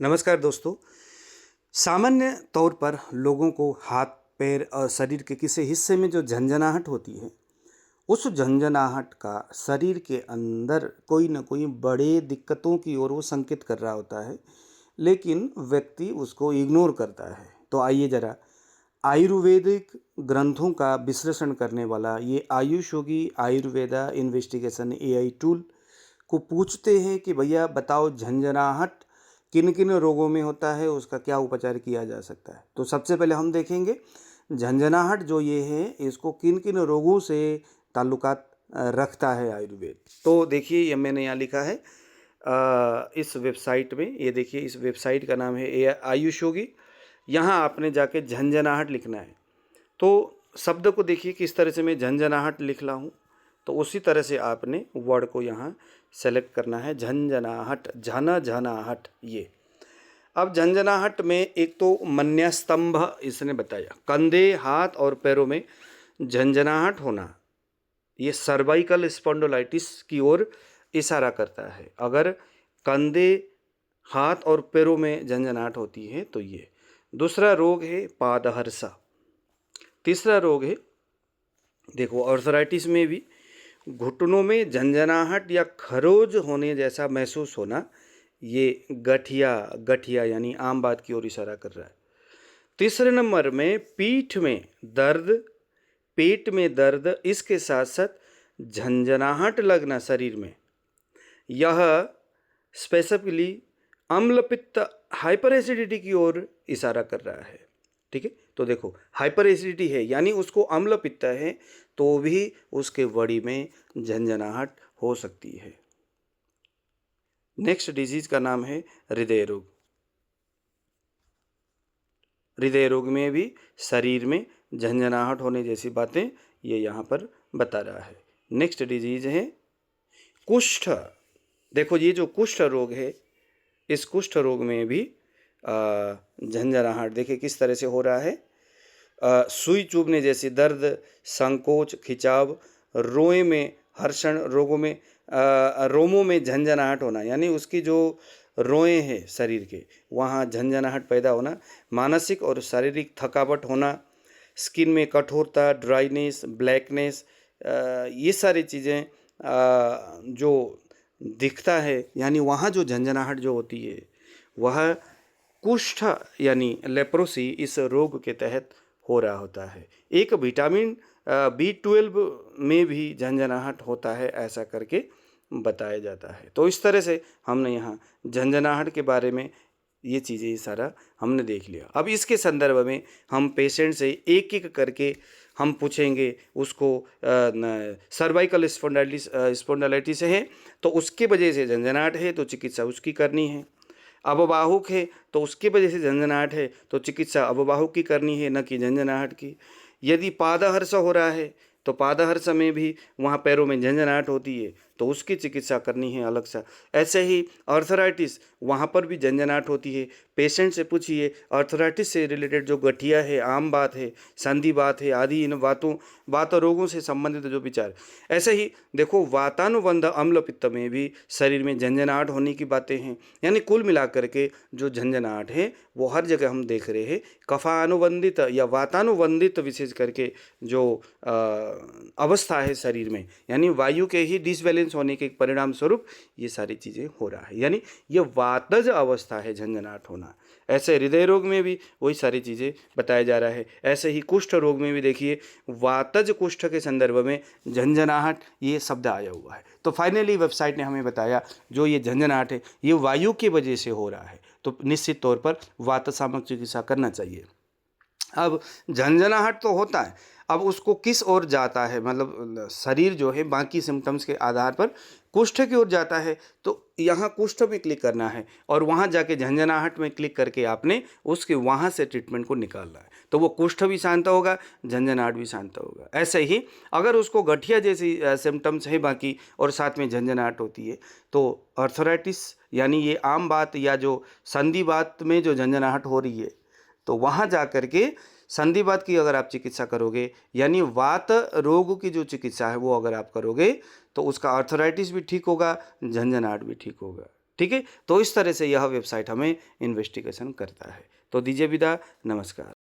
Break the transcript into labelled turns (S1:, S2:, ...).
S1: नमस्कार दोस्तों। सामान्य तौर पर लोगों को हाथ पैर और शरीर के किसी हिस्से में जो झंझनाहट होती है, उस झंझनाहट का शरीर के अंदर कोई ना कोई बड़े दिक्कतों की ओर वो संकेत कर रहा होता है, लेकिन व्यक्ति उसको इग्नोर करता है। तो आइए ज़रा आयुर्वेदिक ग्रंथों का विश्लेषण करने वाला ये आयुष योगी आयुर्वेदा इन्वेस्टिगेशन एआई टूल को पूछते हैं कि भैया बताओ, झंझनाहट किन किन रोगों में होता है, उसका क्या उपचार किया जा सकता है। तो सबसे पहले हम देखेंगे झंझनाहट जो ये है, इसको किन किन रोगों से ताल्लुकात रखता है आयुर्वेद। तो देखिए, ये मैंने यहाँ लिखा है इस वेबसाइट में। ये देखिए, इस वेबसाइट का नाम है आयुष योगी। यहाँ आपने जाके झंझनाहट लिखना है। तो शब्द को देखिए किस तरह से मैं झंझनाहट लिख रहा हूँ, तो उसी तरह से आपने वर्ड को यहाँ सेलेक्ट करना है। झंझनाहट, झनाहट। ये अब झंझनाहट में एक तो मन्यास्तंभ इसने बताया, कंधे हाथ और पैरों में झंझनाहट होना, ये सर्वाइकल स्पॉन्डिलाइटिस की ओर इशारा करता है। अगर कंधे हाथ और पैरों में झंझनाहट होती है तो ये। दूसरा रोग है पादहर्षा। तीसरा रोग है, देखो, आर्थराइटिस में भी घुटनों में झंझनाहट या खरोज होने जैसा महसूस होना, ये गठिया यानी आम बात की ओर इशारा कर रहा है। तीसरे नंबर में पीठ में दर्द, पेट में दर्द, इसके साथ साथ झंझनाहट लगना शरीर में, यह स्पेसिफिकली अम्ल पित्त हाइपर एसिडिटी की ओर इशारा कर रहा है। ठीक है, तो देखो, हाइपर एसिडिटी है यानी उसको अम्ल पित्त है, तो भी उसके बॉडी में झंझनाहट हो सकती है। नेक्स्ट डिजीज का नाम है हृदय रोग। हृदय रोग में भी शरीर में झंझनाहट होने जैसी बातें ये यहाँ पर बता रहा है। नेक्स्ट डिजीज है कुष्ठ। देखो, ये जो कुष्ठ रोग है, इस कुष्ठ रोग में भी झंझनाहट देखिए किस तरह से हो रहा है। सुई चुभने जैसी दर्द, संकोच, खिंचाव, रोए में हर्षण, रोमों में झंझनाहट होना, यानी उसकी जो रोए हैं शरीर के, वहाँ झंझनाहट पैदा होना, मानसिक और शारीरिक थकावट होना, स्किन में कठोरता, ड्राइनेस, ब्लैकनेस, ये सारी चीज़ें जो दिखता है, यानी वहाँ जो झंझनाहट जो होती है वह कुष्ठ यानी लेप्रोसी इस रोग के तहत हो रहा होता है। एक विटामिन B12 में भी झंझनाहट होता है, ऐसा करके बताया जाता है। तो इस तरह से हमने यहाँ झंझनाहट के बारे में ये चीज़ें सारा हमने देख लिया। अब इसके संदर्भ में हम पेशेंट से एक एक करके हम पूछेंगे उसको, सर्वाइकल स्पॉन्डिलाइटिस है तो उसके वजह से झंझनाहट है तो चिकित्सा उसकी करनी है। अववाहुक है तो उसकी वजह से झंझनाहट है तो चिकित्सा अववाहुक की करनी है, न कि झंझनाहट की। यदि पादहर्ष हो रहा है तो पादहर्ष में भी वहाँ पैरों में झंझनाहट होती है तो उसकी चिकित्सा करनी है अलग सा। ऐसे ही आर्थराइटिस, वहाँ पर भी झंझनाहट होती है। पेशेंट से पूछिए, आर्थराइटिस से रिलेटेड जो गठिया है, आम बात है, संधि बात है, आदि इन वात रोगों से संबंधित जो विचार। ऐसे ही देखो, वातानुबंध अम्ल पित्त में भी शरीर में झंझनाहट होने की बातें हैं। यानी कुल मिलाकर के जो झंझनाहट है वो हर जगह हम देख रहे हैं। कफानुबंधित या वातानुबंधित विशेष करके जो अवस्था है शरीर में, यानी वायु के ही डिसबैलेंस होने के परिणाम स्वरूप ये सारी चीज़ें हो रहा है, यानी ये वातज अवस्था है झंझनाहट होना। ऐसे हृदय रोग में भी वही सारी चीज़ें बताया जा रहा है। ऐसे ही कुष्ठ रोग में भी देखिए, वातज कुष्ठ के संदर्भ में झंझनाहट ये शब्द आया हुआ है। तो फाइनली वेबसाइट ने हमें बताया जो ये झंझनाहट है ये वायु की वजह से हो रहा है, तो निश्चित तौर पर वात शामक चिकित्सा करना चाहिए। अब झंझनाहट तो होता है, अब उसको किस ओर जाता है, मतलब शरीर जो है बाकी सिम्टम्स के आधार पर कुष्ठ की ओर जाता है, तो यहाँ कुष्ठ में क्लिक करना है और वहाँ जाके झंझनाहट में क्लिक करके आपने उसके वहाँ से ट्रीटमेंट को निकालना है, तो वो कुष्ठ भी शांत होगा, झंझनाहट भी शांत होगा। ऐसे ही अगर उसको गठिया जैसी सिम्टम्स है बाकी और साथ में झंझनाहट होती है, तो आर्थराइटिस यानी ये आम बात या जो संधि बात में जो झंझनाहट हो रही है, तो वहाँ जा कर के संधिवात की अगर आप चिकित्सा करोगे, यानी वात रोग की जो चिकित्सा है वो अगर आप करोगे, तो उसका आर्थराइटिस भी ठीक होगा, झंझनाहट भी ठीक होगा। ठीक है, तो इस तरह से यह वेबसाइट हमें इन्वेस्टिगेशन करता है। तो दीजिए विदा, नमस्कार।